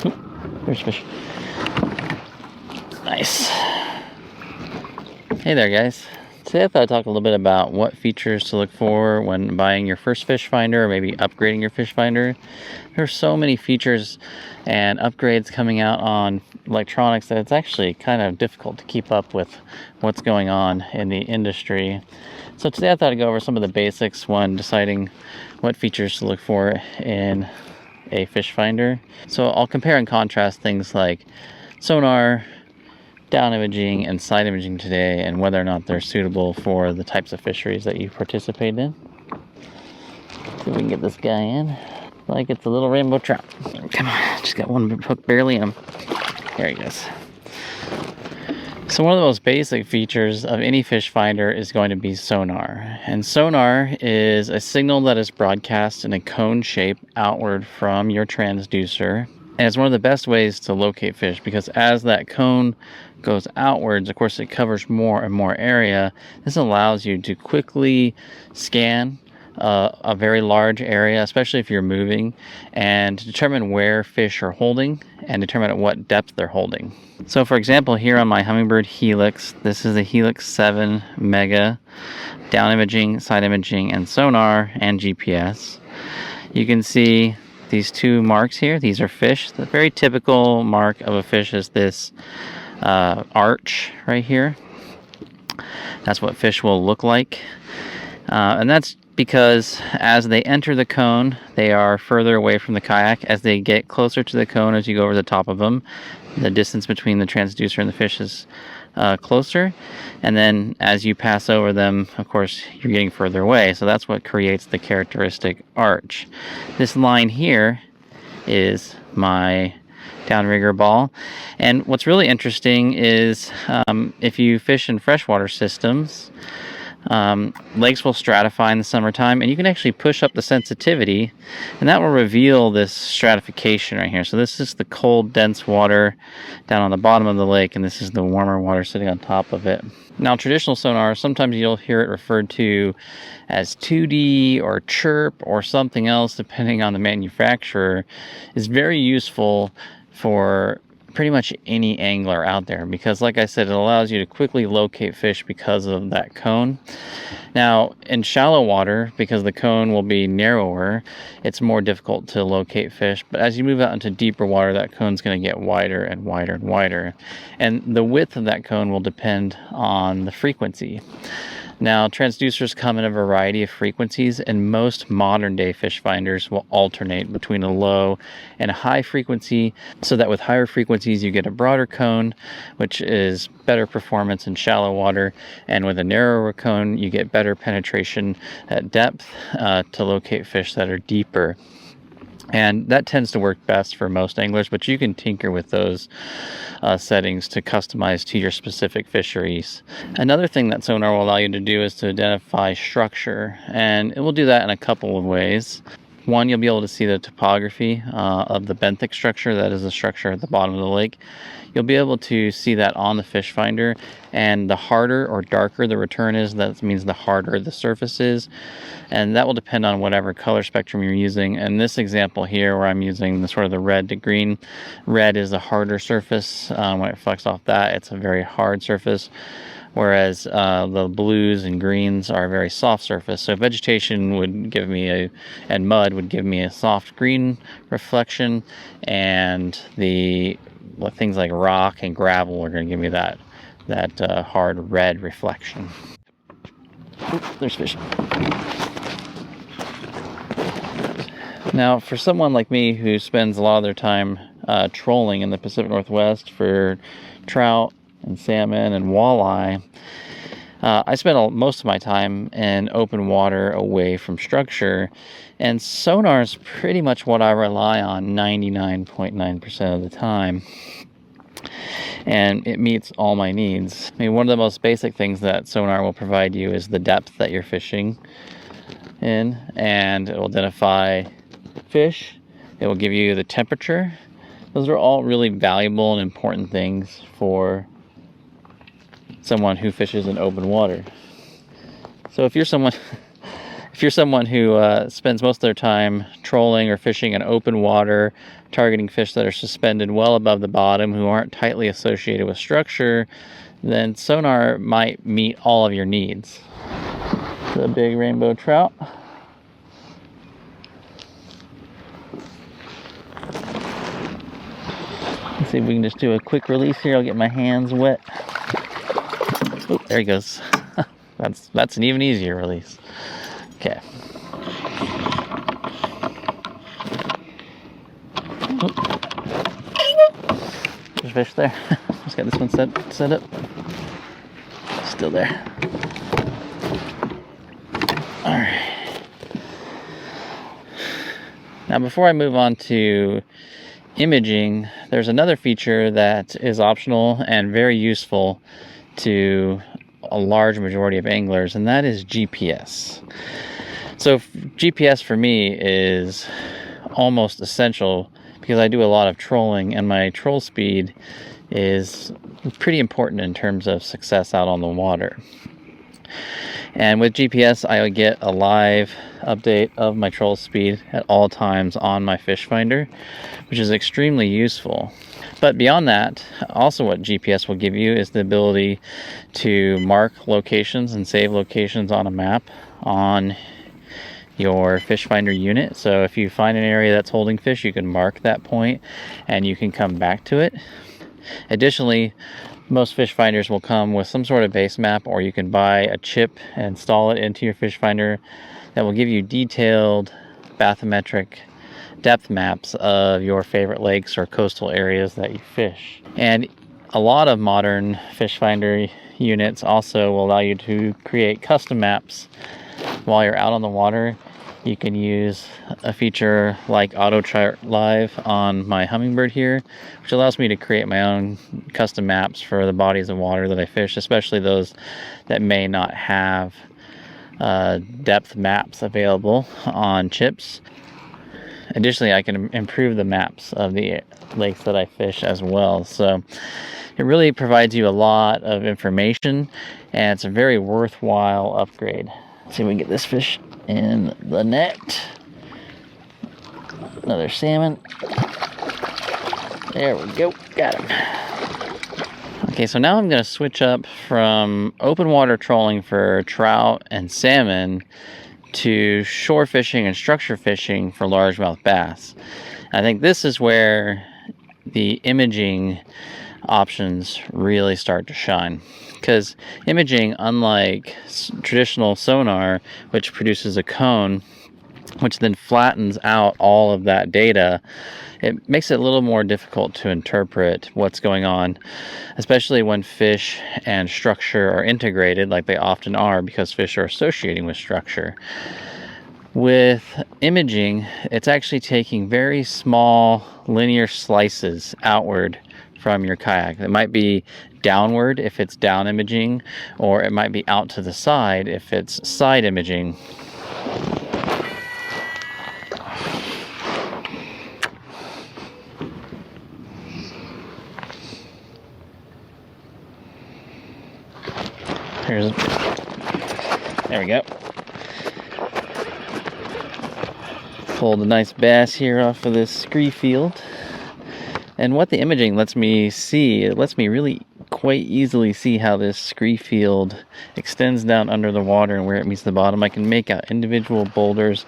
Oop, there's fish. Nice. Hey there, guys. Today I thought I'd talk a little bit about what features to look for when buying your first fish finder, or maybe upgrading your fish finder. There's so many features and upgrades coming out on electronics that it's actually kind of difficult to keep up with what's going on in the industry. So today I thought I'd go over some of the basics when deciding what features to look for in a fish finder. So I'll compare and contrast things like sonar, down imaging, and side imaging today, and whether or not they're suitable for the types of fisheries that you participate in. See if we can get this guy in. Like it's a little rainbow trout. Come on, just got one hook barely in him. There he goes. So one of the most basic features of any fish finder is going to be sonar. And sonar is a signal that is broadcast in a cone shape outward from your transducer. And it's one of the best ways to locate fish, because as that cone goes outwards, of course, it covers more and more area. This allows you to quickly scan a very large area, especially if you're moving, and determine where fish are holding and determine at what depth they're holding. So for example, here on my Humminbird Helix, this is a Helix 7 Mega, down imaging, side imaging, and sonar, and GPS. You can see these two marks here. These are fish. The very typical mark of a fish is this arch right here. That's what fish will look like. And that's because as they enter the cone, they are further away from the kayak. As they get closer to the cone, as you go over the top of them, the distance between the transducer and the fish is closer. And then as you pass over them, of course, you're getting further away. So that's what creates the characteristic arch. This line here is my downrigger ball. And what's really interesting is if you fish in freshwater systems, lakes will stratify in the summertime, and you can actually push up the sensitivity, and that will reveal this stratification right here. So this is the cold, dense water down on the bottom of the lake, and this is the warmer water sitting on top of it. Now, traditional sonar, sometimes you'll hear it referred to as 2D or chirp or something else, depending on the manufacturer, is very useful for pretty much any angler out there, because like I said, it allows you to quickly locate fish because of that cone. Now in shallow water, because the cone will be narrower, it's more difficult to locate fish. But as you move out into deeper water, that cone's going to get wider and wider and wider, and the width of that cone will depend on the frequency. Now, transducers come in a variety of frequencies, and most modern day fish finders will alternate between a low and a high frequency, so that with higher frequencies you get a broader cone, which is better performance in shallow water, and with a narrower cone you get better penetration at depth to locate fish that are deeper. And that tends to work best for most anglers, but you can tinker with those settings to customize to your specific fisheries. Another thing that sonar will allow you to do is to identify structure, and it will do that in a couple of ways. One, you'll be able to see the topography of the benthic structure, that is the structure at the bottom of the lake. You'll be able to see that on the fish finder, and the harder or darker the return is, that means the harder the surface is, and that will depend on whatever color spectrum you're using. In this example here, where I'm using the sort of the red to green, red is the harder surface. When it flecks off that, it's a very hard surface, whereas the blues and greens are a very soft surface. So vegetation would give me and mud would give me a soft green reflection, and things like rock and gravel are going to give me that hard red reflection. Oops, there's fish. Now, for someone like me who spends a lot of their time trolling in the Pacific Northwest for trout and salmon and walleye, I spend most of my time in open water away from structure, and sonar is pretty much what I rely on 99.9% of the time, and it meets all my needs. I mean, one of the most basic things that sonar will provide you is the depth that you're fishing in, and it will identify fish. It will give you the temperature. Those are all really valuable and important things for someone who fishes in open water. So if you're if you're someone who spends most of their time trolling or fishing in open water, targeting fish that are suspended well above the bottom, who aren't tightly associated with structure, then Sonar might meet all of your needs. The big rainbow trout. Let's see if we can just do a quick release here. I'll get my hands wet. Oh, there he goes. That's an even easier release. Okay. There's a fish there. Just got this one set up. Still there. All right. Now, before I move on to imaging, there's another feature that is optional and very useful to a large majority of anglers, and that is GPS. So GPS for me is almost essential because I do a lot of trolling, and my troll speed is pretty important in terms of success out on the water. And with GPS, I get a live update of my troll speed at all times on my Fishfinder, which is extremely useful. But beyond that, also what GPS will give you is the ability to mark locations and save locations on a map on your Fishfinder unit. So if you find an area that's holding fish, you can mark that point and you can come back to it. Additionally, most Fishfinders will come with some sort of base map, or you can buy a chip and install it into your Fishfinder that will give you detailed bathymetric depth maps of your favorite lakes or coastal areas that you fish. And a lot of modern Fishfinder units also will allow you to create custom maps while you're out on the water. You can use a feature like Auto Chart Live on my Hummingbird here, which allows me to create my own custom maps for the bodies of water that I fish, especially those that may not have depth maps available on chips. Additionally, I can improve the maps of the lakes that I fish as well. So it really provides you a lot of information, and it's a very worthwhile upgrade. Let's see if we can get this fish in the net. Another salmon. There we go. Got him. Okay, so now I'm going to switch up from open water trolling for trout and salmon to shore fishing and structure fishing for largemouth bass. I think this is where the imaging options really start to shine, because imaging, unlike traditional sonar, which produces a cone which then flattens out all of that data, it makes it a little more difficult to interpret what's going on, especially when fish and structure are integrated like they often are, because fish are associating with structure. With imaging, it's actually taking very small linear slices outward from your kayak. It might be downward if it's down imaging, or it might be out to the side if it's side imaging. There we go. Pulled a nice bass here off of this scree field. And what the imaging lets me see, it lets me really quite easily see how this scree field extends down under the water and where it meets the bottom. I can make out individual boulders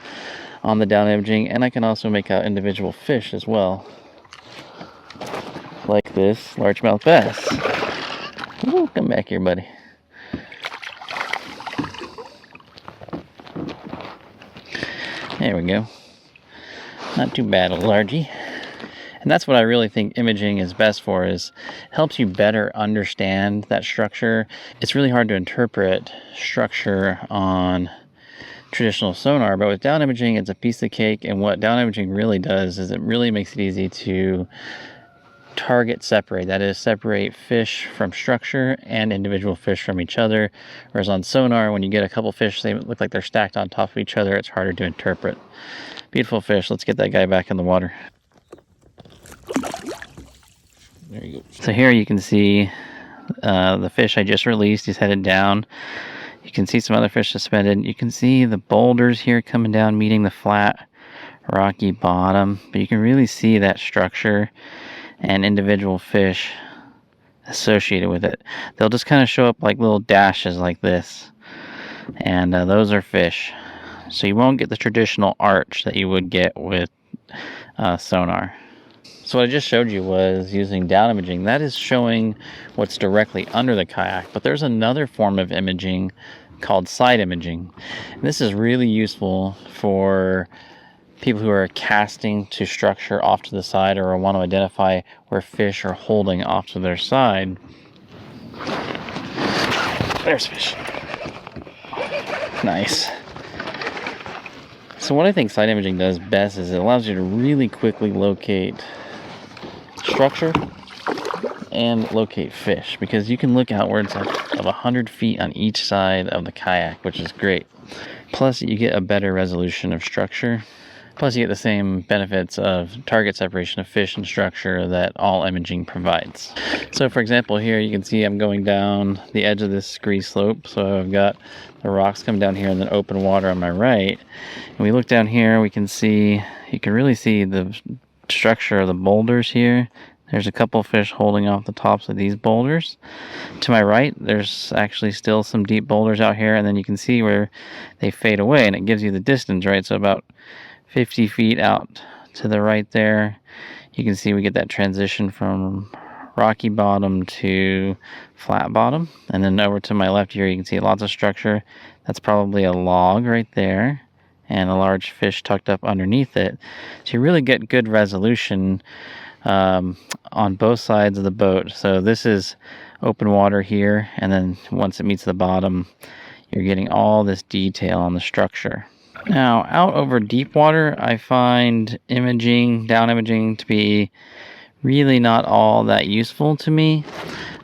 on the down imaging, and I can also make out individual fish as well. Like this largemouth bass. Ooh, come back here, buddy. There we go. Not too bad, a largie. And that's what I really think imaging is best for, is helps you better understand that structure. It's really hard to interpret structure on traditional sonar, but with down imaging, it's a piece of cake. And what down imaging really does is it really makes it easy to target separate. That is, separate fish from structure and individual fish from each other. Whereas on sonar, when you get a couple fish, they look like they're stacked on top of each other. It's harder to interpret. Beautiful fish. Let's get that guy back in the water. There you go. So here you can see the fish I just released. He's headed down. You can see some other fish suspended. You can see the boulders here coming down, meeting the flat, rocky bottom. But you can really see that structure and individual fish associated with it. They'll just kind of show up like little dashes like this. And those are fish. So you won't get the traditional arch that you would get with sonar. So what I just showed you was using down imaging. That is showing what's directly under the kayak, but there's another form of imaging called side imaging. And this is really useful for people who are casting to structure off to the side or want to identify where fish are holding off to their side. There's fish. Nice. So what I think side imaging does best is it allows you to really quickly locate structure and locate fish, because you can look outwards of 100 feet on each side of the kayak, which is great. Plus you get a better resolution of structure. Plus you get the same benefits of target separation of fish and structure that all imaging provides. So for example, here you can see I'm going down the edge of this scree slope. So I've got the rocks come down here and then open water on my right. And we look down here, we can see, you can really see the structure of the boulders here. There's a couple fish holding off the tops of these boulders. To my right, there's actually still some deep boulders out here, and then you can see where they fade away, and it gives you the distance, right? So about 50 feet out to the right there, you can see we get that transition from rocky bottom to flat bottom. And then over to my left here, you can see lots of structure. That's probably a log right there, and a large fish tucked up underneath it. So you really get good resolution on both sides of the boat. So this is open water here, and then once it meets the bottom, you're getting all this detail on the structure. Now, out over deep water, I find imaging, down imaging, to be really not all that useful to me,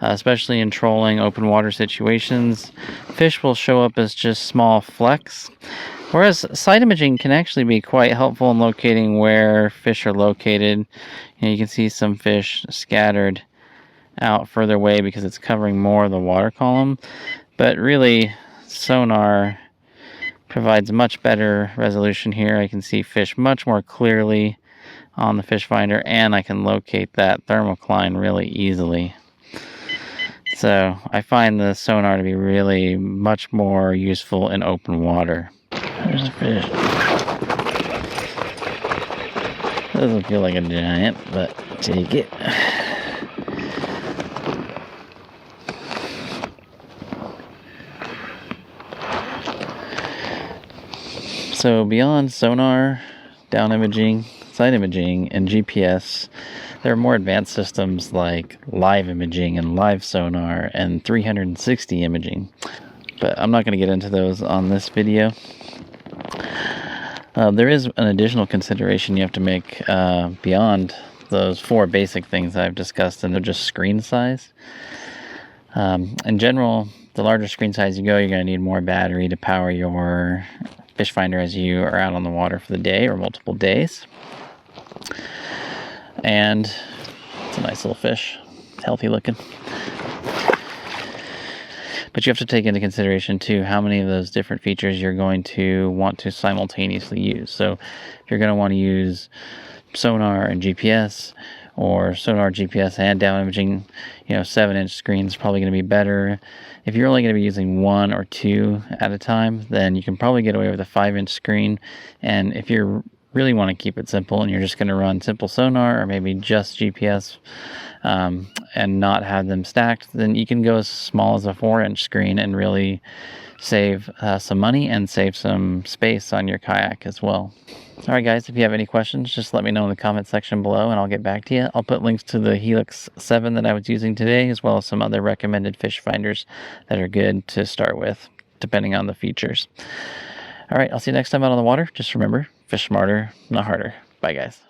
especially in trolling open water situations. Fish will show up as just small flecks, whereas side imaging can actually be quite helpful in locating where fish are located. You can see some fish scattered out further away because it's covering more of the water column, but really sonar provides much better resolution here. I can see fish much more clearly on the Fishfinder, and I can locate that thermocline really easily. So I find the sonar to be really much more useful in open water. There's a fish. Doesn't feel like a giant, but take it. So beyond sonar, down imaging, side imaging, and GPS, there are more advanced systems like live imaging and live sonar and 360 imaging. But I'm not going to get into those on this video. There is an additional consideration you have to make beyond those four basic things I've discussed, and they're just screen size. In general, the larger screen size you go, you're going to need more battery to power your Fishfinder as you are out on the water for the day or multiple days. And it's a nice little fish, healthy looking. But you have to take into consideration too how many of those different features you're going to want to simultaneously use. So if you're going to want to use sonar and GPS, or sonar, GPS, and down imaging, 7-inch screen is probably going to be better. If you're only going to be using one or two at a time, then you can probably get away with a 5-inch screen. And if you really want to keep it simple and you're just going to run simple sonar or maybe just GPS and not have them stacked, then you can go as small as a 4-inch screen and really save some money and save some space on your kayak as well. Alright guys, if you have any questions, just let me know in the comment section below and I'll get back to you. I'll put links to the Helix 7 that I was using today, as well as some other recommended fish finders that are good to start with, depending on the features. Alright, I'll see you next time out on the water. Just remember, fish smarter, not harder. Bye guys.